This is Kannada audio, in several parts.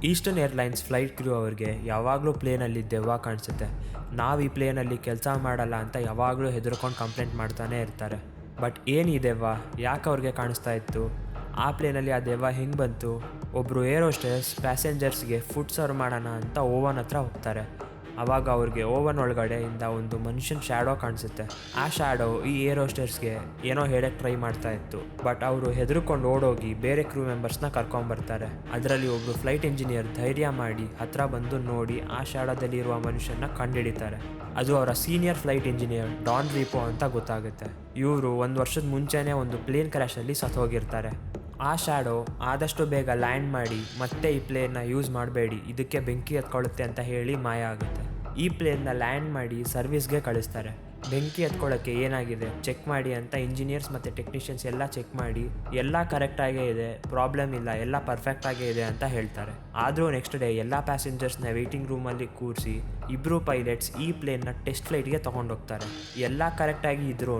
ಈಸ್ಟರ್ನ್ ಏರ್ಲೈನ್ಸ್ ಫ್ಲೈಟ್ ಕ್ರೂ ಅವ್ರಿಗೆ ಯಾವಾಗಲೂ ಪ್ಲೇನಲ್ಲಿ ದೆವ್ವ ಕಾಣಿಸುತ್ತೆ. ನಾವು ಈ ಪ್ಲೇನಲ್ಲಿ ಕೆಲಸ ಮಾಡಲ್ಲ ಅಂತ ಯಾವಾಗಲೂ ಹೆದರ್ಕೊಂಡು ಕಂಪ್ಲೇಂಟ್ ಮಾಡ್ತಾನೆ ಇರ್ತಾರೆ. ಬಟ್ ಏನು ಈ ದೆವ್ವ ಯಾಕೆ ಅವ್ರಿಗೆ ಕಾಣಿಸ್ತಾ ಇತ್ತು? ಆ ಪ್ಲೇನಲ್ಲಿ ಆ ದೆವ್ವ ಹೆಂಗೆ ಬಂತು? ಒಬ್ಬರು ಏರ್ ಹೋಸ್ಟೆಸ್ ಪ್ಯಾಸೆಂಜರ್ಸ್ಗೆ ಫುಡ್ ಸರ್ವ್ ಮಾಡೋಣ ಅಂತ ಓವನ್ ಹತ್ರ ಹೋಗ್ತಾರೆ. ಆವಾಗ ಅವ್ರಿಗೆ ಓವನ್ ಒಳಗಡೆಯಿಂದ ಒಂದು ಮನುಷ್ಯನ ಶ್ಯಾಡೋ ಕಾಣಿಸುತ್ತೆ. ಆ ಶ್ಯಾಡೋ ಈ ಏರ್ ಹೋಸ್ಟೆಸ್ಗೆ ಏನೋ ಹೇಳಕ್ಕೆ ಟ್ರೈ ಮಾಡ್ತಾ ಇತ್ತು. ಬಟ್ ಅವರು ಹೆದರ್ಕೊಂಡು ಓಡೋಗಿ ಬೇರೆ ಕ್ರೂ ಮೆಂಬರ್ಸ್ನ ಕರ್ಕೊಂಬರ್ತಾರೆ. ಅದರಲ್ಲಿ ಒಬ್ಬರು ಫ್ಲೈಟ್ ಇಂಜಿನಿಯರ್ ಧೈರ್ಯ ಮಾಡಿ ಹತ್ರ ಬಂದು ನೋಡಿ ಆ ಶ್ಯಾಡೋದಲ್ಲಿ ಇರುವ ಮನುಷ್ಯನ ಕಂಡುಹಿಡಿತಾರೆ. ಅದು ಅವರ ಸೀನಿಯರ್ ಫ್ಲೈಟ್ ಇಂಜಿನಿಯರ್ ಡಾನ್ ರೀಪೋ ಅಂತ ಗೊತ್ತಾಗುತ್ತೆ. ಇವರು 1 ವರ್ಷದ ಮುಂಚೆನೇ ಒಂದು ಪ್ಲೇನ್ ಕ್ರ್ಯಾಶಲ್ಲಿ ಸತ್ತೋಗಿರ್ತಾರೆ. ಆ ಶ್ಯಾಡೋ ಆದಷ್ಟು ಬೇಗ ಲ್ಯಾಂಡ್ ಮಾಡಿ ಮತ್ತೆ ಈ ಪ್ಲೇನ್ನ ಯೂಸ್ ಮಾಡಬೇಡಿ, ಇದಕ್ಕೆ ಬೆಂಕಿ ಹತ್ಕೊಳ್ಳುತ್ತೆ ಅಂತ ಹೇಳಿ ಮಾಯ ಆಗುತ್ತೆ. ಈ ಪ್ಲೇನ್ನ ಲ್ಯಾಂಡ್ ಮಾಡಿ ಸರ್ವಿಸ್ಗೆ ಕಳಿಸ್ತಾರೆ. ಬೆಂಕಿ ಹತ್ಕೊಳ್ಳೋಕ್ಕೆ ಏನಾಗಿದೆ ಚೆಕ್ ಮಾಡಿ ಅಂತ ಇಂಜಿನಿಯರ್ಸ್ ಮತ್ತು ಟೆಕ್ನಿಷಿಯನ್ಸ್ ಎಲ್ಲ ಚೆಕ್ ಮಾಡಿ ಎಲ್ಲ ಕರೆಕ್ಟಾಗೇ ಇದೆ, ಪ್ರಾಬ್ಲಮ್ ಇಲ್ಲ, ಎಲ್ಲ ಪರ್ಫೆಕ್ಟಾಗೇ ಇದೆ ಅಂತ ಹೇಳ್ತಾರೆ. ಆದರೂ ನೆಕ್ಸ್ಟ್ ಡೇ ಎಲ್ಲ ಪ್ಯಾಸೆಂಜರ್ಸ್ನ ವೆಯ್ಟಿಂಗ್ ರೂಮಲ್ಲಿ ಕೂರಿಸಿ ಇಬ್ಬರು ಪೈಲಟ್ಸ್ ಈ ಪ್ಲೇನ್ನ ಟೆಸ್ಟ್ ಫ್ಲೈಟ್ಗೆ ತೊಗೊಂಡೋಗ್ತಾರೆ. ಎಲ್ಲ ಕರೆಕ್ಟಾಗಿ ಇದ್ರೂ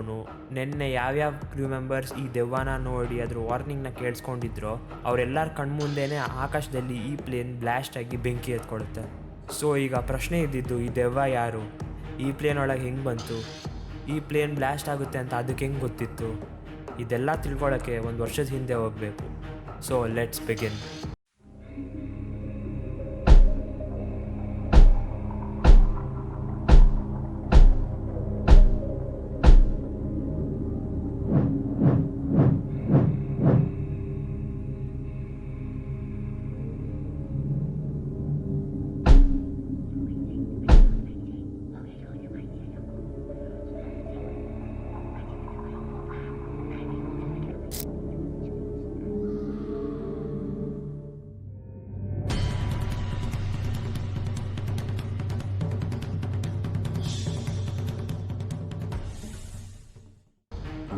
ನಿನ್ನೆ ಯಾವ್ಯಾವ ಕ್ರೂ ಮೆಂಬರ್ಸ್ ಈ ದೆವ್ವನ ನೋಡಿ ಅದ್ರ ವಾರ್ನಿಂಗ್ನ ಕೇಳಿಸ್ಕೊಂಡಿದ್ರೋ ಅವರೆಲ್ಲರ ಕಣ್ಮುಂದೆನೇ ಆಕಾಶದಲ್ಲಿ ಈ ಪ್ಲೇನ್ ಬ್ಲಾಸ್ಟ್ ಆಗಿ ಬೆಂಕಿ ಎತ್ಕೊಳ್ಳುತ್ತೆ. ಸೊ ಈಗ ಪ್ರಶ್ನೆ ಇದ್ದಿದ್ದು, ಈ ದೆವ್ವ ಯಾರು? ಈ ಪ್ಲೇನ್ ಒಳಗೆ ಹೆಂಗೆ ಬಂತು? ಈ ಪ್ಲೇನ್ ಬ್ಲಾಸ್ಟ್ ಆಗುತ್ತೆ ಅಂತ ಅದಕ್ಕೆ ಹೆಂಗೆ ಗೊತ್ತಿತ್ತು? ಇದೆಲ್ಲ ತಿಳ್ಕೊಳ್ಳೋಕ್ಕೆ 1 ವರ್ಷದ ಹಿಂದೆ ಹೋಗಬೇಕು. So let's begin.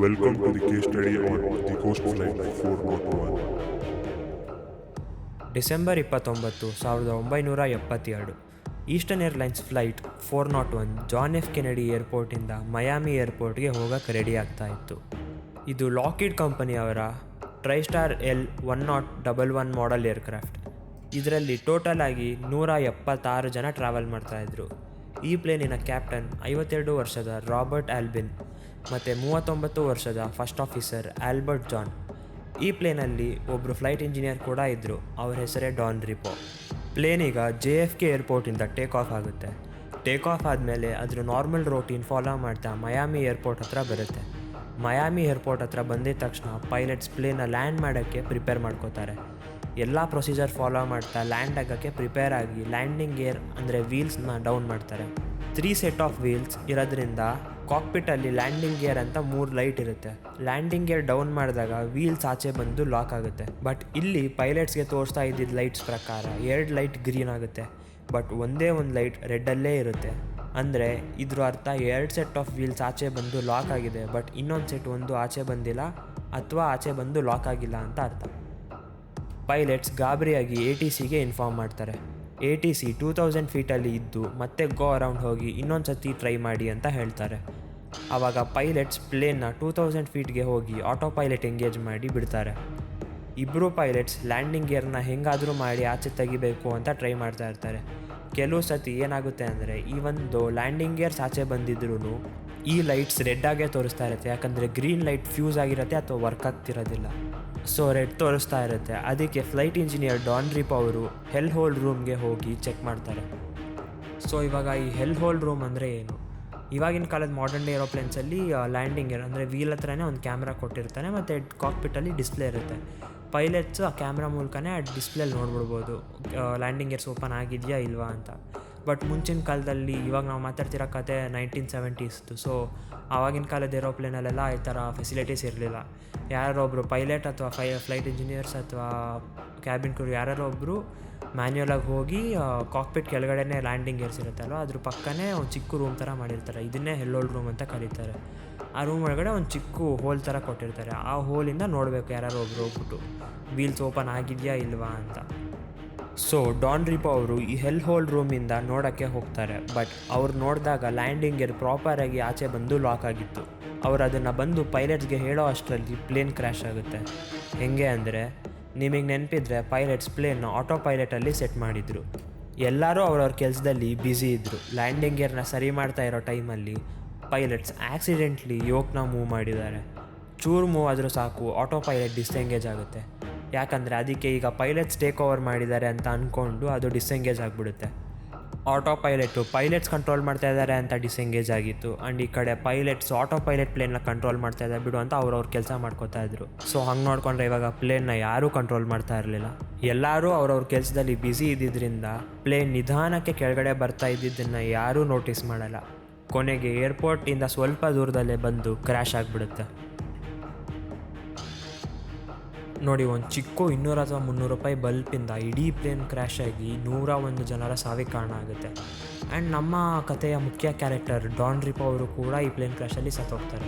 Welcome to the case study on the Coast Flight 401. December 29, 1972 Eastern Airlines flight 401 John F Kennedy ಏರ್ಪೋರ್ಟಿಂದ ಮಯಾಮಿ ಏರ್ಪೋರ್ಟ್ಗೆ ಹೋಗೋಕ್ಕೆ ರೆಡಿ ಆಗ್ತಾ ಇತ್ತು. ಇದು ಲಾಕ್ಹೀಡ್ ಕಂಪನಿಯವರ ಟ್ರೈಸ್ಟಾರ್ L1011 ಮಾಡೆಲ್ ಏರ್ಕ್ರಾಫ್ಟ್. ಇದರಲ್ಲಿ ಟೋಟಲ್ ಆಗಿ 176 ಜನ ಟ್ರಾವೆಲ್ ಮಾಡ್ತಾಯಿದ್ರು. ಈ ಪ್ಲೇನಿನ ಕ್ಯಾಪ್ಟನ್ 52 ವರ್ಷದ ರಾಬರ್ಟ್ ಆಲ್ಬಿನ್ ಮತ್ತು 39 ವರ್ಷದ ಫಸ್ಟ್ ಆಫೀಸರ್ ಆಲ್ಬರ್ಟ್ ಜಾನ್. ಈ ಪ್ಲೇನಲ್ಲಿ ಒಬ್ಬರು ಫ್ಲೈಟ್ ಇಂಜಿನಿಯರ್ ಕೂಡ ಇದ್ದರು, ಅವ್ರ ಹೆಸರೇ ಡಾನ್ ರೀಪೋ. ಪ್ಲೇನ್ ಈಗ JFK ಏರ್ಪೋರ್ಟಿಂದ ಟೇಕ್ ಆಫ್ ಆಗುತ್ತೆ. ಟೇಕ್ ಆಫ್ ಆದಮೇಲೆ ಅದ್ರ ನಾರ್ಮಲ್ ರೂಟೀನ್ ಫಾಲೋ ಮಾಡ್ತಾ ಮಯಾಮಿ ಏರ್ಪೋರ್ಟ್ ಹತ್ರ ಬರುತ್ತೆ. ಮಯಾಮಿ ಏರ್ಪೋರ್ಟ್ ಹತ್ರ ಬಂದಿದ ತಕ್ಷಣ ಪೈಲಟ್ಸ್ ಪ್ಲೇನ ಲ್ಯಾಂಡ್ ಮಾಡೋಕ್ಕೆ ಪ್ರಿಪೇರ್ ಮಾಡ್ಕೋತಾರೆ. ಎಲ್ಲ ಪ್ರೊಸೀಜರ್ ಫಾಲೋ ಮಾಡ್ತಾ ಲ್ಯಾಂಡ್ ಆಗೋಕ್ಕೆ ಪ್ರಿಪೇರ್ ಆಗಿ ಲ್ಯಾಂಡಿಂಗ್ ಗೇರ್ ಅಂದರೆ ವೀಲ್ಸ್ನ ಡೌನ್ ಮಾಡ್ತಾರೆ. 3 ಸೆಟ್ ಆಫ್ ವೀಲ್ಸ್ ಇರೋದ್ರಿಂದ ಕಾಕ್ಪಿಟಲ್ಲಿ ಲ್ಯಾಂಡಿಂಗ್ ಗೇರ್ ಅಂತ 3 ಲೈಟ್ ಇರುತ್ತೆ. ಲ್ಯಾಂಡಿಂಗ್ ಗೇರ್ ಡೌನ್ ಮಾಡಿದಾಗ ವೀಲ್ಸ್ ಆಚೆ ಬಂದು ಲಾಕ್ ಆಗುತ್ತೆ. ಬಟ್ ಇಲ್ಲಿ ಪೈಲಟ್ಸ್ಗೆ ತೋರಿಸ್ತಾ ಇದ್ದಿದ್ದ ಲೈಟ್ಸ್ ಪ್ರಕಾರ 2 ಲೈಟ್ ಗ್ರೀನ್ ಆಗುತ್ತೆ, ಬಟ್ ಒಂದೇ ಒಂದು ಲೈಟ್ ರೆಡ್ಡಲ್ಲೇ ಇರುತ್ತೆ. ಅಂದರೆ ಇದ್ರ ಅರ್ಥ 2 ಸೆಟ್ ಆಫ್ ವೀಲ್ಸ್ ಆಚೆ ಬಂದು ಲಾಕ್ ಆಗಿದೆ, ಬಟ್ ಇನ್ನೊಂದು ಸೆಟ್ ಒಂದು ಆಚೆ ಬಂದಿಲ್ಲ ಅಥವಾ ಆಚೆ ಬಂದು ಲಾಕ್ ಆಗಿಲ್ಲ ಅಂತ ಅರ್ಥ. ಪೈಲಟ್ಸ್ ಗಾಬರಿಯಾಗಿ ATCಗೆ ಇನ್ಫಾರ್ಮ್ ಮಾಡ್ತಾರೆ. ATC 2000 ಫೀಟಲ್ಲಿ ಇದ್ದು ಮತ್ತೆ ಗೋ ಅರೌಂಡ್ ಹೋಗಿ ಇನ್ನೊಂದು ಸತಿ ಟ್ರೈ ಮಾಡಿ ಅಂತ ಹೇಳ್ತಾರೆ. ಆವಾಗ ಪೈಲಟ್ಸ್ ಪ್ಲೇನ್ನ 2000 ಫೀಟ್ಗೆ ಹೋಗಿ ಆಟೋ ಪೈಲಟ್ ಎಂಗೇಜ್ ಮಾಡಿ ಬಿಡ್ತಾರೆ. ಇಬ್ಬರು ಪೈಲಟ್ಸ್ ಲ್ಯಾಂಡಿಂಗ್ ಗೇರ್ನ ಹೆಂಗಾದರೂ ಮಾಡಿ ಆಚೆ ತೆಗಿಬೇಕು ಅಂತ ಟ್ರೈ ಮಾಡ್ತಾ ಇರ್ತಾರೆ. ಕೆಲವು ಸತಿ ಏನಾಗುತ್ತೆ ಅಂದರೆ ಈ ಒಂದು ಲ್ಯಾಂಡಿಂಗ್ ಗೇರ್ಸ್ ಆಚೆ ಬಂದಿದ್ರೂ ಈ ಲೈಟ್ಸ್ ರೆಡ್ಡಾಗೇ ತೋರಿಸ್ತಾ ಇರುತ್ತೆ, ಯಾಕಂದರೆ ಗ್ರೀನ್ ಲೈಟ್ ಫ್ಯೂಸ್ ಆಗಿರುತ್ತೆ ಅಥವಾ ವರ್ಕ್ ಆಗ್ತಿರೋದಿಲ್ಲ. ಸೊ ರೆಡ್ ತೋರಿಸ್ತಾ ಇರುತ್ತೆ. ಅದಕ್ಕೆ ಫ್ಲೈಟ್ ಇಂಜಿನಿಯರ್ ಡಾನ್ ರೀಪೋ ಅವರು ಹೆಲ್ ಹೋಲ್ಡ್ ರೂಮ್ಗೆ ಹೋಗಿ ಚೆಕ್ ಮಾಡ್ತಾರೆ. ಸೊ ಇವಾಗ ಈ ಹೆಲ್ ಹೋಲ್ಡ್ ರೂಮ್ ಅಂದರೆ ಏನು? ಇವಾಗಿನ ಕಾಲದ ಮಾಡರ್ನ್ ಡೇ ಏರೋಪ್ಲೇನ್ಸಲ್ಲಿ ಲ್ಯಾಂಡಿಂಗ್ ಗೇರ್ ಅಂದರೆ ವೀಲ್ ಹತ್ರನೇ ಒಂದು ಕ್ಯಾಮ್ರಾ ಕೊಟ್ಟಿರ್ತಾನೆ ಮತ್ತು ಕಾಕ್ಪಿಟಲ್ಲಿ ಡಿಸ್ಪ್ಲೇ ಇರುತ್ತೆ. ಪೈಲಟ್ಸು ಆ ಕ್ಯಾಮ್ರಾ ಮೂಲಕನೇ ಆ ಡಿಸ್ಪ್ಲೇಲಿ ನೋಡ್ಬಿಡ್ಬೋದು ಲ್ಯಾಂಡಿಂಗ್ ಗೇರ್ಸ್ ಓಪನ್ ಆಗಿದೆಯಾ ಇಲ್ವಾ ಅಂತ. ಬಟ್ ಮುಂಚಿನ ಕಾಲದಲ್ಲಿ, ಇವಾಗ ನಾವು ಮಾತಾಡ್ತಿರೋ ಕತೆ 1970s. ಸೊ ಆವಾಗಿನ ಕಾಲದ ಏರೋಪ್ಲೇನಲ್ಲೆಲ್ಲ ಈ ಥರ ಫೆಸಿಲಿಟೀಸ್ ಇರಲಿಲ್ಲ. ಯಾರೊಬ್ಬರು ಪೈಲಟ್ ಅಥವಾ ಫ್ಲೈಟ್ ಇಂಜಿನಿಯರ್ಸ್ ಅಥವಾ ಕ್ಯಾಬಿನ್ ಕ್ರೂ ಯಾರೋ ಒಬ್ಬರು ಮ್ಯಾನ್ಯುಯಲಾಗಿ ಹೋಗಿ ಕಾಕ್ಪಿಟ್ ಕೆಳಗಡೆನೇ ಲ್ಯಾಂಡಿಂಗ್ ಗೇರ್ಸ್ ಇರುತ್ತಲ್ವ ಅದ್ರ ಪಕ್ಕನೇ ಒಂದು ಚಿಕ್ಕ ರೂಮ್ ಥರ ಮಾಡಿರ್ತಾರೆ. ಇದನ್ನೇ ಹೆಲ್ ಹೋಲ್ಡ್ ರೂಮ್ ಅಂತ ಕರೀತಾರೆ. ಆ ರೂಮ್ ಒಳಗಡೆ ಒಂದು ಚಿಕ್ಕ ಹೋಲ್ ಥರ ಕೊಟ್ಟಿರ್ತಾರೆ. ಆ ಹೋಲಿಂದ ನೋಡಬೇಕು ಯಾರು ಒಬ್ರು ಹೋಗ್ಬಿಟ್ಟು ವೀಲ್ಸ್ ಓಪನ್ ಆಗಿದೆಯಾ ಇಲ್ವಾ ಅಂತ. ಸೊ ಡಾನ್ ರೀಪೋ ಅವರು ಈ ಹೆಲ್ ಹೋಲ್ಡ್ ರೂಮಿಂದ ನೋಡೋಕ್ಕೆ ಹೋಗ್ತಾರೆ. ಬಟ್ ಅವ್ರು ನೋಡಿದಾಗ ಲ್ಯಾಂಡಿಂಗ್ ಗೇರ್ ಪ್ರಾಪರಾಗಿ ಆಚೆ ಬಂದು ಲಾಕ್ ಆಗಿತ್ತು. ಅವರು ಅದನ್ನು ಬಂದು ಪೈಲಟ್ಸ್ಗೆ ಹೇಳೋ ಅಷ್ಟರಲ್ಲಿ ಪ್ಲೇನ್ ಕ್ರ್ಯಾಶ್ ಆಗುತ್ತೆ. ಹೇಗೆ ಅಂದರೆ ನಿಮಗೆ ನೆನಪಿದ್ರೆ ಪೈಲಟ್ಸ್ ಪ್ಲೇನ್ನ ಆಟೋ ಪೈಲಟಲ್ಲಿ ಸೆಟ್ ಮಾಡಿದರು. ಎಲ್ಲರೂ ಅವ್ರವ್ರ ಕೆಲಸದಲ್ಲಿ ಬ್ಯುಸಿ ಇದ್ದರು. ಲ್ಯಾಂಡಿಂಗ್ ಗೇರ್ನ ಸರಿ ಮಾಡ್ತಾ ಇರೋ ಟೈಮಲ್ಲಿ ಪೈಲಟ್ಸ್ ಆಕ್ಸಿಡೆಂಟ್ಲಿ ಯೋಕ್ನ ಮೂವ್ ಮಾಡಿದ್ದಾರೆ. ಚೂರು ಮೂವ್ ಆದರೂ ಸಾಕು ಆಟೋ ಪೈಲಟ್ ಡಿಸ್ಎಂಗೇಜ್ ಆಗುತ್ತೆ. ಯಾಕಂದರೆ ಅದಕ್ಕೆ ಈಗ ಪೈಲಟ್ಸ್ ಟೇಕ್ ಓವರ್ ಮಾಡಿದ್ದಾರೆ ಅಂತ ಅಂದ್ಕೊಂಡು ಅದು ಡಿಸ್ಎಂಗೇಜ್ ಆಗಿಬಿಡುತ್ತೆ. ಆಟೋ ಪೈಲಟ್ಸ್ ಕಂಟ್ರೋಲ್ ಮಾಡ್ತಾ ಇದ್ದಾರೆ ಅಂತ ಡಿಸ್ಎಂಗೇಜ್ ಆಗಿತ್ತು. ಆ್ಯಂಡ್ ಈ ಕಡೆ ಪೈಲಟ್ಸ್ ಆಟೋ ಪೈಲಟ್ ಪ್ಲೇನ್ನ ಕಂಟ್ರೋಲ್ ಮಾಡ್ತಾ ಇದ್ದಾರೆ ಬಿಡು ಅಂತ ಅವ್ರವ್ರ ಕೆಲಸ ಮಾಡ್ಕೋತಾ ಇದ್ರು. ಸೊ ಹಂಗೆ ನೋಡಿಕೊಂಡ್ರೆ ಇವಾಗ ಪ್ಲೇನ್ನ ಯಾರೂ ಕಂಟ್ರೋಲ್ ಮಾಡ್ತಾ ಇರಲಿಲ್ಲ. ಎಲ್ಲರೂ ಅವ್ರವ್ರ ಕೆಲಸದಲ್ಲಿ ಬ್ಯುಸಿ ಇದ್ದಿದ್ದರಿಂದ ಪ್ಲೇನ್ ನಿಧಾನಕ್ಕೆ ಕೆಳಗಡೆ ಬರ್ತಾ ಇದ್ದಿದ್ದನ್ನು ಯಾರೂ ನೋಟಿಸ್ ಮಾಡಲ್ಲ. ಕೊನೆಗೆ ಏರ್ಪೋರ್ಟಿಂದ ಸ್ವಲ್ಪ ದೂರದಲ್ಲೇ ಬಂದು ಕ್ರ್ಯಾಶ್ ಆಗಿಬಿಡುತ್ತೆ. ನೋಡಿ, ಒಂದು ಚಿಕ್ಕ 200 ಅಥವಾ 300 ರೂಪಾಯಿ ಬಲ್ಪಿಂದ ಇಡೀ ಪ್ಲೇನ್ ಕ್ರ್ಯಾಶ್ ಆಗಿ 101 ಜನರ ಸಾವಿಗೆ ಕಾರಣ ಆಗುತ್ತೆ. ಆ್ಯಂಡ್ ನಮ್ಮ ಕಥೆಯ ಮುಖ್ಯ ಕ್ಯಾರೆಕ್ಟರ್ ಡಾನ್ ರಿಪೋ ಅವರು ಕೂಡ ಈ ಪ್ಲೇನ್ ಕ್ರ್ಯಾಶಲ್ಲಿ ಸತ್ತೋಗ್ತಾರೆ.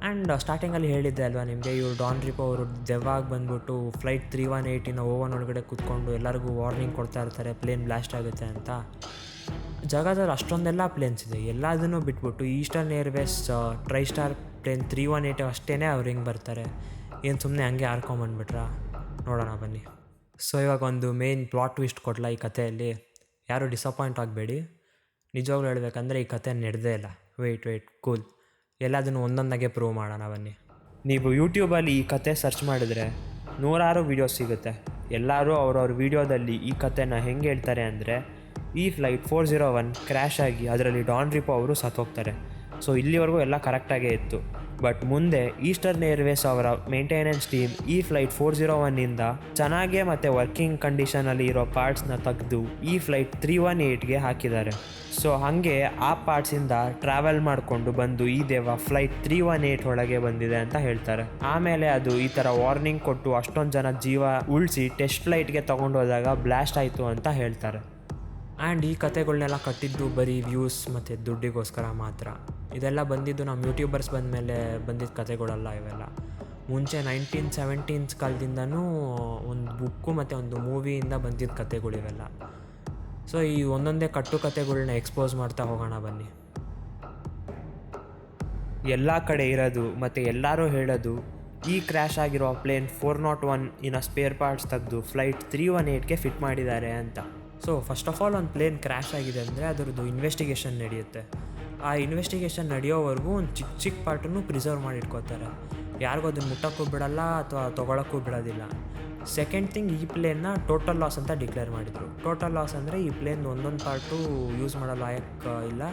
ಆ್ಯಂಡ್ ಸ್ಟಾರ್ಟಿಂಗಲ್ಲಿ ಹೇಳಿದ್ದೆ ಅಲ್ವಾ ನಿಮಗೆ, ಇವರು ಡಾನ್ ರಿಪೋ ಅವರು ದೆವ್ವಾಗಿ ಬಂದ್ಬಿಟ್ಟು ಫ್ಲೈಟ್ 318 ಓವನ್ ಒಳಗಡೆ ಕೂತ್ಕೊಂಡು ಎಲ್ಲರಿಗೂ ವಾರ್ನಿಂಗ್ ಕೊಡ್ತಾ ಇರ್ತಾರೆ ಪ್ಲೇನ್ ಬ್ಲಾಸ್ಟ್ ಆಗುತ್ತೆ ಅಂತ. ಜಗತ್ತಲ್ಲಿ ಅಷ್ಟೊಂದೆಲ್ಲ ಪ್ಲೇನ್ಸ್ ಇದೆ, ಎಲ್ಲದನ್ನೂ ಬಿಟ್ಬಿಟ್ಟು ಈಸ್ಟರ್ನ್ ಏರ್ವೇಸ್ ಟ್ರೈಸ್ಟಾರ್ ಪ್ಲೇನ್ 318 ಅಷ್ಟೇ ಅವ್ರು ಹಿಂಗೆ ಬರ್ತಾರೆ. ಏನು ಸುಮ್ಮನೆ ಹಂಗೆ ಹಾರ್ಕೊಂಬಂದ್ಬಿಟ್ರಾ? ನೋಡೋಣ ಬನ್ನಿ. ಸೊ ಇವಾಗ ಒಂದು ಮೇನ್ ಪ್ಲಾಟ್ ಟ್ವಿಸ್ಟ್ ಕೊಡಲ ಈ ಕಥೆಯಲ್ಲಿ. ಯಾರೂ ಡಿಸಪಾಯಿಂಟ್ ಆಗಬೇಡಿ. ನಿಜವಾಗ್ಲೂ ಹೇಳ್ಬೇಕಂದ್ರೆ ಈ ಕಥೆ ನಡೆದೇ ಇಲ್ಲ. ವೆಯ್ಟ್ ಕೂಲ್, ಎಲ್ಲದನ್ನು ಒಂದೊಂದಾಗೆ ಪ್ರೂವ್ ಮಾಡೋಣ ಬನ್ನಿ. ನೀವು ಯೂಟ್ಯೂಬಲ್ಲಿ ಈ ಕತೆ ಸರ್ಚ್ ಮಾಡಿದ್ರೆ 100 ವೀಡಿಯೋಸ್ ಸಿಗುತ್ತೆ. ಎಲ್ಲರೂ ಅವ್ರವ್ರ ವೀಡಿಯೋದಲ್ಲಿ ಈ ಕಥೆನ ಹೆಂಗೆ ಹೇಳ್ತಾರೆ ಅಂದರೆ, ಈ ಫ್ಲೈಟ್ 401 ಕ್ರ್ಯಾಶ್ ಆಗಿ ಅದರಲ್ಲಿ ಡಾನ್ ರಿಪೋ ಅವರು ಸತ್ತೋಗ್ತಾರೆ. ಸೊ ಇಲ್ಲಿವರೆಗೂ ಎಲ್ಲ ಕರೆಕ್ಟಾಗೇ ಇತ್ತು. ಬಟ್ ಮುಂದೆ ಈಸ್ಟರ್ನ್ ಏರ್ವೇಸ್ ಅವರ ಮೇಂಟೆನೆನ್ಸ್ ಟೀಮ್ ಈ ಫ್ಲೈಟ್ 401ಇಂದ ಚೆನ್ನಾಗೇ ಮತ್ತು ವರ್ಕಿಂಗ್ ಕಂಡೀಷನಲ್ಲಿ ಇರೋ ಪಾರ್ಟ್ಸ್ನ ತೆಗೆದು ಈ ಫ್ಲೈಟ್ 318ಗೆ ಹಾಕಿದ್ದಾರೆ. ಸೊ ಹಾಗೆ ಆ ಪಾರ್ಟ್ಸಿಂದ ಟ್ರಾವೆಲ್ ಮಾಡಿಕೊಂಡು ಬಂದು ಈ ದೆವ್ವ ಫ್ಲೈಟ್ 318 ಒಳಗೆ ಬಂದಿದೆ ಅಂತ ಹೇಳ್ತಾರೆ. ಆಮೇಲೆ ಅದು ಈ ಥರ ವಾರ್ನಿಂಗ್ ಕೊಟ್ಟು ಅಷ್ಟೊಂದು ಜನ ಜೀವ ಉಳಿಸಿ ಟೆಸ್ಟ್ ಫ್ಲೈಟ್ಗೆ ತೊಗೊಂಡು ಹೋದಾಗ ಬ್ಲಾಸ್ಟ್ ಆಯಿತು ಅಂತ ಹೇಳ್ತಾರೆ. ಆ್ಯಂಡ್ ಈ ಕತೆಗಳನ್ನೆಲ್ಲ ಕಟ್ಟಿದ್ದು ಬರೀ ವ್ಯೂಸ್ ಮತ್ತು ದುಡ್ಡಿಗೋಸ್ಕರ ಮಾತ್ರ. ಇದೆಲ್ಲ ಬಂದಿದ್ದು ನಮ್ಮ ಯೂಟ್ಯೂಬರ್ಸ್ ಬಂದಮೇಲೆ ಬಂದಿದ್ದ ಕತೆಗಳಲ್ಲ ಇವೆಲ್ಲ. ಮುಂಚೆ 1970s ಕಾಲದಿಂದನೂ ಒಂದು ಬುಕ್ಕು ಮತ್ತು ಒಂದು ಮೂವಿಯಿಂದ ಬಂದಿದ್ದ ಕತೆಗಳಿವೆಲ್ಲ. ಸೊ ಈ ಒಂದೊಂದೇ ಕತೆಗಳನ್ನ ಎಕ್ಸ್ಪೋಸ್ ಮಾಡ್ತಾ ಹೋಗೋಣ ಬನ್ನಿ. ಎಲ್ಲ ಕಡೆ ಇರೋದು ಮತ್ತು ಎಲ್ಲರೂ ಹೇಳೋದು, ಈ ಕ್ರ್ಯಾಶ್ ಆಗಿರೋ ಪ್ಲೇನ್ 401 ಸ್ಪೇರ್ ಪಾರ್ಟ್ಸ್ ತೆಗೆದು ಫ್ಲೈಟ್ 318ಗೆ ಫಿಟ್ ಮಾಡಿದ್ದಾರೆ ಅಂತ. ಸೊ ಫಸ್ಟ್ ಆಫ್ ಆಲ್ ಒಂದು ಪ್ಲೇನ್ ಕ್ರ್ಯಾಶ್ ಆಗಿದೆ ಅಂದರೆ ಅದರದ್ದು ಇನ್ವೆಸ್ಟಿಗೇಷನ್ ನಡೆಯುತ್ತೆ. ಆ ಇನ್ವೆಸ್ಟಿಗೇಷನ್ ನಡೆಯೋವರೆಗೂ ಒಂದು ಚಿಕ್ಕ ಪಾರ್ಟನ್ನು ಪ್ರಿಸರ್ವ್ ಮಾಡಿಟ್ಕೋತಾರೆ. ಯಾರಿಗೂ ಅದನ್ನು ಮುಟ್ಟೋಕ್ಕೂ ಬಿಡಲ್ಲ ಅಥವಾ ತೊಗೊಳಕ್ಕೂ ಬಿಡೋದಿಲ್ಲ. ಸೆಕೆಂಡ್ ಥಿಂಗ್, ಈ ಪ್ಲೇನ್ನ ಟೋಟಲ್ ಲಾಸ್ ಅಂತ ಡಿಕ್ಲೇರ್ ಮಾಡಿದರು. ಟೋಟಲ್ ಲಾಸ್ ಅಂದರೆ ಈ ಪ್ಲೇನ್ ಒಂದೊಂದು ಪಾರ್ಟು ಯೂಸ್ ಮಾಡೋ ಲಾಯಕ್ ಇಲ್ಲ.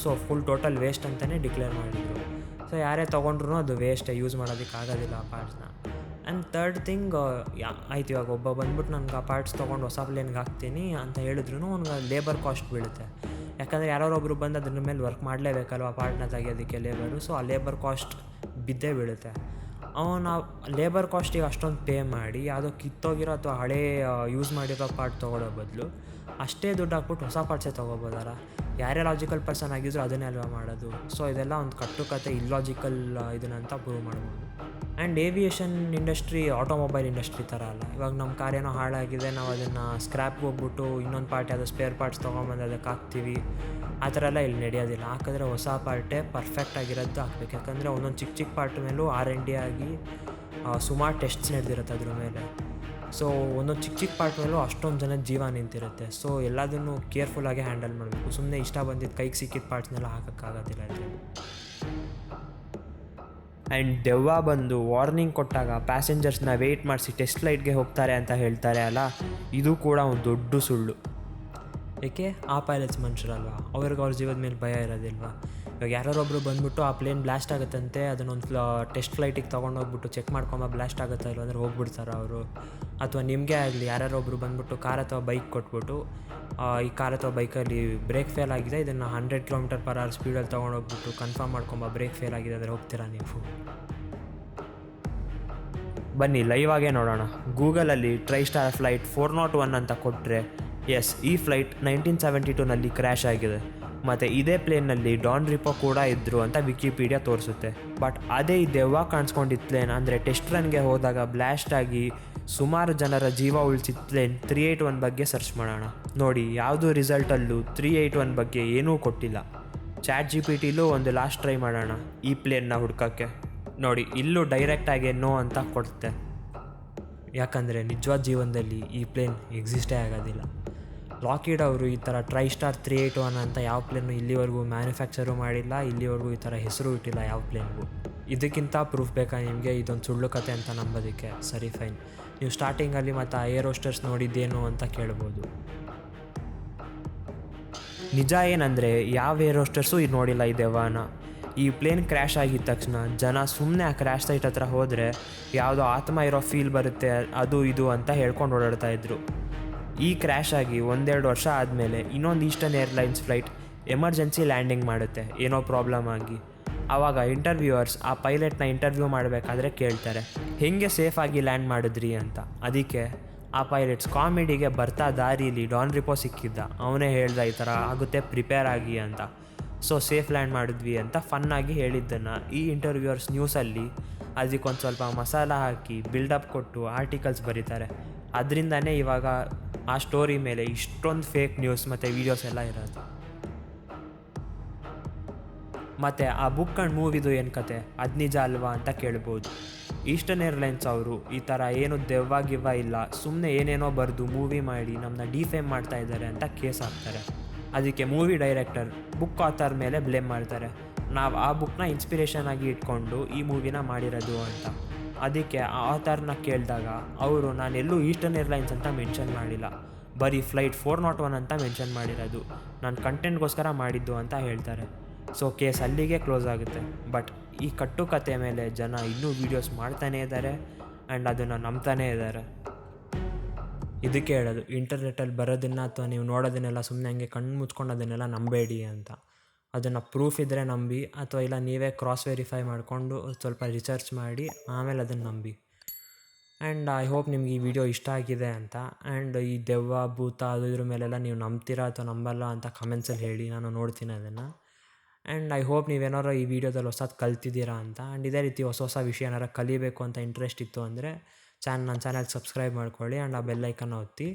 ಸೊ ಫುಲ್ ಟೋಟಲ್ ವೇಸ್ಟ್ ಅಂತಲೇ ಡಿಕ್ಲೇರ್ ಮಾಡಿದರು. ಸೊ ಯಾರೇ ತೊಗೊಂಡ್ರು ಅದು ವೇಸ್ಟೇ, ಯೂಸ್ ಮಾಡೋದಕ್ಕೆ ಆಗೋದಿಲ್ಲ ಆ ಪಾರ್ಟ್ಸ್ನ. ಆ್ಯಂಡ್ ಥರ್ಡ್ ಥಿಂಗ್, ಆಯ್ತು ಇವಾಗ ಒಬ್ಬ ಬಂದ್ಬಿಟ್ಟು ನನಗೆ ಆ ಪಾರ್ಟ್ಸ್ ತೊಗೊಂಡು ಹೊಸ ಪ್ಲೇನ್ಗೆ ಹಾಕ್ತೀನಿ ಅಂತ ಹೇಳಿದ್ರು ಅವ್ನಿಗೆ ಲೇಬರ್ ಕಾಸ್ಟ್ ಬೀಳುತ್ತೆ. ಯಾಕಂದರೆ ಯಾರೊಬ್ಬರು ಬಂದು ಅದ್ರ ಮೇಲೆ ವರ್ಕ್ ಮಾಡಲೇಬೇಕಲ್ವ ಆ ಪಾರ್ಟ್ನ ತೆಗಿಯೋದಕ್ಕೆ ಲೇಬರು. ಸೊ ಆ ಲೇಬರ್ ಕಾಸ್ಟ್ ಬಿದ್ದೇ ಬೀಳುತ್ತೆ. ಅವನು ಲೇಬರ್ ಕಾಸ್ಟಿಗೆ ಅಷ್ಟೊಂದು ಪೇ ಮಾಡಿ ಯಾವುದೋ ಕಿತ್ತೋಗಿರೋ ಅಥವಾ ಹಳೇ ಯೂಸ್ ಮಾಡಿರೋ ಪಾರ್ಟ್ ತೊಗೊಳ್ಳೋ ಬದಲು ಅಷ್ಟೇ ದುಡ್ಡು ಹಾಕ್ಬಿಟ್ಟು ಹೊಸ ಪಾರ್ಟ್ಸೇ ತೊಗೋಬೋದಲ್ಲ. ಯಾರೇ ಲಾಜಿಕಲ್ ಪರ್ಸನ್ ಆಗಿದ್ರು ಅದನ್ನೇ ಅಲ್ವಾ ಮಾಡೋದು. ಸೊ ಇದೆಲ್ಲ ಒಂದು ಕಟ್ಟುಕತೆ ಇಲ್ಲಾಜಿಕಲ್ ಇದನ್ನಂತ ಪ್ರೂವ್ ಮಾಡ್ಬೋದು. And aviation industry automobile industry ಥರ ಅಲ್ಲ. ಇವಾಗ ನಮ್ಮ ಕಾರ್ ಏನೋ ಹಾಳಾಗಿದೆ, ನಾವು ಅದನ್ನು ಸ್ಕ್ರ್ಯಾಪ್ಗೆ ಹೋಗ್ಬಿಟ್ಟು ಇನ್ನೊಂದು ಪಾರ್ಟ್ ಯಾವುದೋ ಸ್ಪೇರ್ ಪಾರ್ಟ್ಸ್ ತೊಗೊಂಬಂದು ಅದಕ್ಕೆ ಹಾಕ್ತೀವಿ. ಆ ಥರ ಎಲ್ಲ ಇಲ್ಲಿ ನಡೆಯೋದಿಲ್ಲ. ಹಾಕಿದ್ರೆ ಹೊಸ ಪಾರ್ಟೇ ಪರ್ಫೆಕ್ಟಾಗಿರೋದು ಹಾಕ್ಬೇಕು. ಯಾಕಂದರೆ ಒಂದೊಂದು ಚಿಕ್ಕ ಪಾರ್ಟ್ ಮೇಲೂ R&D ಆಗಿ ಸುಮಾರು ಟೆಸ್ಟ್ಸ್ ನಡೆದಿರುತ್ತೆ ಅದ್ರ ಮೇಲೆ. ಸೊ ಒಂದೊಂದು ಚಿಕ್ಕ ಪಾರ್ಟ್ ಮೇಲೂ ಅಷ್ಟೊಂದು ಜನದ ಜೀವ ನಿಂತಿರುತ್ತೆ. ಸೊ ಎಲ್ಲದನ್ನು ಕೇರ್ಫುಲ್ಲಾಗಿ ಹ್ಯಾಂಡಲ್ ಮಾಡಬೇಕು. ಸುಮ್ಮನೆ ಇಷ್ಟ ಬಂದಿದ್ದು ಕೈಗೆ ಸಿಕ್ಕಿದ ಪಾರ್ಟ್ಸ್ನೆಲ್ಲ ಹಾಕೋಕ್ಕಾಗೋದಿಲ್ಲ ಇದರಲ್ಲಿ. ಆ್ಯಂಡ್ ದೆವ್ವ ಬಂದು ವಾರ್ನಿಂಗ್ ಕೊಟ್ಟಾಗ ಪ್ಯಾಸೆಂಜರ್ಸ್ನ ವೆಯ್ಟ್ ಮಾಡಿಸಿ ಟೆಸ್ಟ್ ಫ್ಲೈಟ್ಗೆ ಹೋಗ್ತಾರೆ ಅಂತ ಹೇಳ್ತಾರೆ ಅಲ್ಲ, ಇದು ಕೂಡ ಒಂದು ದೊಡ್ಡ ಸುಳ್ಳು. ಏಕೆ? ಆ ಪೈಲಟ್ಸ್ ಮನುಷ್ಯರಲ್ವ, ಅವ್ರಿಗೆ ಅವ್ರ ಜೀವದ ಮೇಲೆ ಭಯ ಇರೋದಿಲ್ವಾ? ಇವಾಗ ಯಾರೊಬ್ಬರು ಬಂದುಬಿಟ್ಟು ಆ ಪ್ಲೇನ್ ಬ್ಲಾಸ್ಟ್ ಆಗುತ್ತಂತೆ, ಅದನ್ನೊಂದು ಟೆಸ್ಟ್ ಫ್ಲೈಟಿಗೆ ತೊಗೊಂಡೋಗ್ಬಿಟ್ಟು ಚೆಕ್ ಮಾಡ್ಕೊಂಬ ಬ್ಲಾಸ್ಟ್ ಆಗುತ್ತಾ ಇಲ್ಲ ಅಂದರೆ ಹೋಗ್ಬಿಡ್ತಾರೆ ಅವರು. ಅಥವಾ ನಿಮಗೆ ಆಗಲಿ ಯಾರೊಬ್ಬರು ಬಂದುಬಿಟ್ಟು ಕಾರ್ ಅಥವಾ ಬೈಕ್ ಕೊಟ್ಬಿಟ್ಟು ಈ ಕಾರ್ ಅಥವಾ ಬೈಕಲ್ಲಿ ಬ್ರೇಕ್ ಫೇಲ್ ಆಗಿದೆ, ಇದನ್ನು 100 km/h ಸ್ಪೀಡಲ್ಲಿ ತೊಗೊಂಡೋಗ್ಬಿಟ್ಟು ಕನ್ಫರ್ಮ್ ಮಾಡ್ಕೊಂಬ ಬ್ರೇಕ್ ಫೇಲ್ ಆಗಿದೆ ಅಂದರೆ ಹೋಗ್ತೀರಾ ನೀವು? ಬನ್ನಿ ಲೈವ್ ಆಗೇ ನೋಡೋಣ. ಗೂಗಲಲ್ಲಿ ಟ್ರೈಸ್ಟಾರ್ ಫ್ಲೈಟ್ 401 ಅಂತ ಕೊಟ್ಟರೆ ಎಸ್, ಈ ಫ್ಲೈಟ್ 1972ನಲ್ಲಿ ಕ್ರ್ಯಾಶ್ ಆಗಿದೆ ಮತ್ತು ಇದೇ ಪ್ಲೇನ್ನಲ್ಲಿ ಡಾನ್ ರಿಪೋ ಕೂಡ ಇದ್ದರು ಅಂತ ವಿಕಿಪೀಡಿಯಾ ತೋರಿಸುತ್ತೆ. ಬಟ್ ಅದೇ ಈ ದೆವ್ವ ಕಾಣಿಸ್ಕೊಂಡಿದ್ದ ಪ್ಲೇನ್ ಅಂದರೆ ಟೆಸ್ಟ್ ರನ್ಗೆ ಹೋದಾಗ ಬ್ಲಾಸ್ಟ್ ಆಗಿ ಸುಮಾರು ಜನರ ಜೀವ ಉಳಿಸಿದ ಪ್ಲೇನ್ 381 ಬಗ್ಗೆ ಸರ್ಚ್ ಮಾಡೋಣ. ನೋಡಿ, ಯಾವುದೂ ರಿಸಲ್ಟಲ್ಲೂ 381 ಬಗ್ಗೆ ಏನೂ ಕೊಟ್ಟಿಲ್ಲ. ChatGPTಲೂ ಒಂದು ಲಾಸ್ಟ್ ಟ್ರೈ ಮಾಡೋಣ ಈ ಪ್ಲೇನ್ನ ಹುಡ್ಕೋಕ್ಕೆ. ನೋಡಿ, ಇಲ್ಲೂ ಡೈರೆಕ್ಟಾಗಿ ನೋ ಅಂತ ಕೊಡುತ್ತೆ. ಯಾಕಂದರೆ ನಿಜವಾದ ಜೀವನದಲ್ಲಿ ಈ ಪ್ಲೇನ್ ಎಕ್ಸಿಸ್ಟೇ ಆಗೋದಿಲ್ಲ. ಲಾಕಿಡ್ ಅವರು ಈ ಥರ TriStar 381 ಅಂತ ಯಾವ ಪ್ಲೇನು ಇಲ್ಲಿವರೆಗೂ ಮ್ಯಾನುಫ್ಯಾಕ್ಚರು ಮಾಡಿಲ್ಲ, ಇಲ್ಲಿವರೆಗೂ ಈ ಥರ ಹೆಸರು ಇಟ್ಟಿಲ್ಲ ಯಾವ ಪ್ಲೇನ್ಗೂ. ಇದಕ್ಕಿಂತ ಪ್ರೂಫ್ ಬೇಕಾ ನಿಮಗೆ ಇದೊಂದು ಸುಳ್ಳು ಕತೆ ಅಂತ ನಂಬೋದಕ್ಕೆ? ಸರಿ ಫೈನ್, ನೀವು ಸ್ಟಾರ್ಟಿಂಗಲ್ಲಿ ಮತ್ತು ಆ ಏರ್ ಹೋಸ್ಟರ್ಸ್ ನೋಡಿದ್ದೇನು ಅಂತ ಕೇಳ್ಬೋದು. ನಿಜ ಏನಂದರೆ ಯಾವ ಏರ್ ಹೋಸ್ಟರ್ಸು ಇದು ನೋಡಿಲ್ಲ ಈ ದೆವ್ವನ. ಈ ಪ್ಲೇನ್ ಕ್ರ್ಯಾಶ್ ಆಗಿದ ತಕ್ಷಣ ಜನ ಸುಮ್ಮನೆ ಆ ಕ್ರ್ಯಾಶ್ ಸೈಟ್ ಹತ್ರ ಹೋದರೆ ಯಾವುದೋ ಆತ್ಮ ಇರೋ ಫೀಲ್ ಬರುತ್ತೆ ಅದು ಇದು ಅಂತ ಹೇಳ್ಕೊಂಡು ಓಡಾಡ್ತಾಯಿದ್ರು. ಈ ಕ್ರ್ಯಾಶ್ ಆಗಿ 1-2 ವರ್ಷ ಆದಮೇಲೆ ಇನ್ನೊಂದು eastern Airlines flight emergency landing ಮಾಡುತ್ತೆ ಏನೋ ಪ್ರಾಬ್ಲಮ್ ಆಗಿ. ಆವಾಗ ಇಂಟರ್ವ್ಯೂವರ್ಸ್ ಆ ಪೈಲಟ್ನ ಇಂಟರ್ವ್ಯೂ ಮಾಡಬೇಕಾದ್ರೆ ಕೇಳ್ತಾರೆ, ಹೇಗೆ ಸೇಫಾಗಿ ಲ್ಯಾಂಡ್ ಮಾಡಿದ್ರಿ ಅಂತ. ಅದಕ್ಕೆ ಆ ಪೈಲಟ್ಸ್ ಕಾಮಿಡಿಗೆ ಬರ್ತಾ ದಾರಿಲಿ ಡಾನ್ ರಿಪೋ ಸಿಕ್ಕಿದ್ದ, ಅವನೇ ಹೇಳ್ದ ಈ ಥರ ಆಗುತ್ತೆ ಪ್ರಿಪೇರ್ ಆಗಿ ಅಂತ. ಸೊ ಸೇಫ್ ಲ್ಯಾಂಡ್ ಮಾಡಿದ್ವಿ ಅಂತ ಫನ್ನಾಗಿ ಹೇಳಿದ್ದನ್ನು ಈ ಇಂಟರ್ವ್ಯೂವರ್ಸ್ ನ್ಯೂಸಲ್ಲಿ ಅದಕ್ಕೊಂದು ಸ್ವಲ್ಪ ಮಸಾಲ ಹಾಕಿ ಬಿಲ್ಡಪ್ ಕೊಟ್ಟು ಆರ್ಟಿಕಲ್ಸ್ ಬರೀತಾರೆ. ಅದರಿಂದನೇ ಇವಾಗ ಆ ಸ್ಟೋರಿ ಮೇಲೆ ಇಷ್ಟೊಂದು ಫೇಕ್ ನ್ಯೂಸ್ ಮತ್ತು ವೀಡಿಯೋಸ್ ಎಲ್ಲ ಇರೋದು. ಮತ್ತು ಆ ಬುಕ್ ಆ್ಯಂಡ್ ಮೂವಿದು ಏನು ಕತೆ, ಅದು ನಿಜ ಅಲ್ವಾ ಅಂತ ಕೇಳ್ಬೋದು. ಈಸ್ಟರ್ನ್ ಏರ್ಲೈನ್ಸ್ ಅವರು ಈ ಥರ ಏನು ದೆವ್ವ ಇಲ್ಲ, ಸುಮ್ಮನೆ ಏನೇನೋ ಬರೆದು ಮೂವಿ ಮಾಡಿ ನಮ್ಮನ್ನ ಡಿಫೇಮ್ ಮಾಡ್ತಾ ಇದ್ದಾರೆ ಅಂತ ಕೇಸ್ ಹಾಕ್ತಾರೆ. ಅದಕ್ಕೆ ಮೂವಿ ಡೈರೆಕ್ಟರ್ ಬುಕ್ ಆಥರ್ ಮೇಲೆ ಬ್ಲೇಮ್ ಮಾಡ್ತಾರೆ, ನಾವು ಆ ಬುಕ್ನ ಇನ್ಸ್ಪಿರೇಷನ್ ಆಗಿ ಇಟ್ಕೊಂಡು ಈ ಮೂವಿನ ಮಾಡಿರೋದು ಅಂತ. ಅದಕ್ಕೆ ಆ ಆಥರ್ನ ಕೇಳಿದಾಗ ಅವರು ನಾನೆಲ್ಲೂ ಈಸ್ಟರ್ನ್ ಏರ್ಲೈನ್ಸ್ ಅಂತ ಮೆನ್ಷನ್ ಮಾಡಿಲ್ಲ, ಬರೀ ಫ್ಲೈಟ್ 401 ಅಂತ ಮೆನ್ಷನ್ ಮಾಡಿರೋದು, ನಾನು ಕಂಟೆಂಟ್ಗೋಸ್ಕರ ಮಾಡಿದ್ದು ಅಂತ ಹೇಳ್ತಾರೆ. ಸೊ ಕೇಸ್ ಅಲ್ಲಿಗೆ ಕ್ಲೋಸ್ ಆಗುತ್ತೆ. ಬಟ್ ಈ ಕಟ್ಟುಕತೆ ಮೇಲೆ ಜನ ಇನ್ನೂ ವೀಡಿಯೋಸ್ ಮಾಡ್ತಾನೇ ಇದ್ದಾರೆ ಆ್ಯಂಡ್ ಅದನ್ನು ನಂಬ್ತಾನೇ ಇದ್ದಾರೆ. ಇದಕ್ಕೆ ಹೇಳೋದು, ಇಂಟರ್ನೆಟ್ಟಲ್ಲಿ ಬರೋದನ್ನು ಅಥವಾ ನೀವು ನೋಡೋದನ್ನೆಲ್ಲ ಸುಮ್ಮನೆ ಹಂಗೆ ಕಣ್ಣು ಮುಚ್ಕೊಂಡು ಅದನ್ನೆಲ್ಲ ನಂಬೇಡಿ ಅಂತ. ಅದನ್ನು ಪ್ರೂಫ್ ಇದ್ದರೆ ನಂಬಿ, ಅಥವಾ ಇಲ್ಲ ನೀವೇ ಕ್ರಾಸ್ ವೆರಿಫೈ ಮಾಡಿಕೊಂಡು ಸ್ವಲ್ಪ ರಿಸರ್ಚ್ ಮಾಡಿ ಆಮೇಲೆ ಅದನ್ನು ನಂಬಿ. ಆ್ಯಂಡ್ ಐ ಹೋಪ್ ನಿಮ್ಗೆ ಈ ವಿಡಿಯೋ ಇಷ್ಟ ಆಗಿದೆ ಅಂತ. ಆ್ಯಂಡ್ ಈ ದೆವ್ವ ಭೂತ ಅದು ಇದ್ರ ಮೇಲೆಲ್ಲ ನೀವು ನಂಬ್ತೀರಾ ಅಥವಾ ನಂಬಲ್ಲ ಅಂತ ಕಮೆಂಟ್ಸಲ್ಲಿ ಹೇಳಿ, ನಾನು ನೋಡ್ತೀನಿ ಅದನ್ನು. ಆ್ಯಂಡ್ ಐ ಹೋಪ್ ನೀವೇನಾರು ಈ ವಿಡಿಯೋದಲ್ಲಿ ಹೊಸದು ಕಲ್ತಿದ್ದೀರಾ ಅಂತ. ಆ್ಯಂಡ್ ಇದೇ ರೀತಿ ಹೊಸ ವಿಷಯ ಏನಾರು ಕಲಿಬೇಕು ಅಂತ ಇಂಟ್ರೆಸ್ಟ್ ಇತ್ತು ಅಂದರೆ ನನ್ನ ಚಾನಲ್ಗೆ ಸಬ್ಸ್ಕ್ರೈಬ್ ಮಾಡ್ಕೊಳ್ಳಿ ಆ್ಯಂಡ್ ಆ ಬೆಲ್ಲೈಕನ್ನ ಒತ್ತಿ.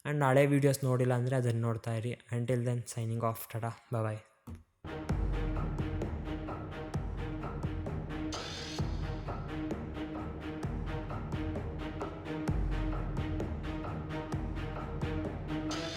ಆ್ಯಂಡ್ ಹಳೆ ವೀಡಿಯೋಸ್ ನೋಡಿಲ್ಲ ಅಂದರೆ ಅದನ್ನು ನೋಡ್ತಾ ಇರಿ. Until then signing off, tata, ಬಾಯ್.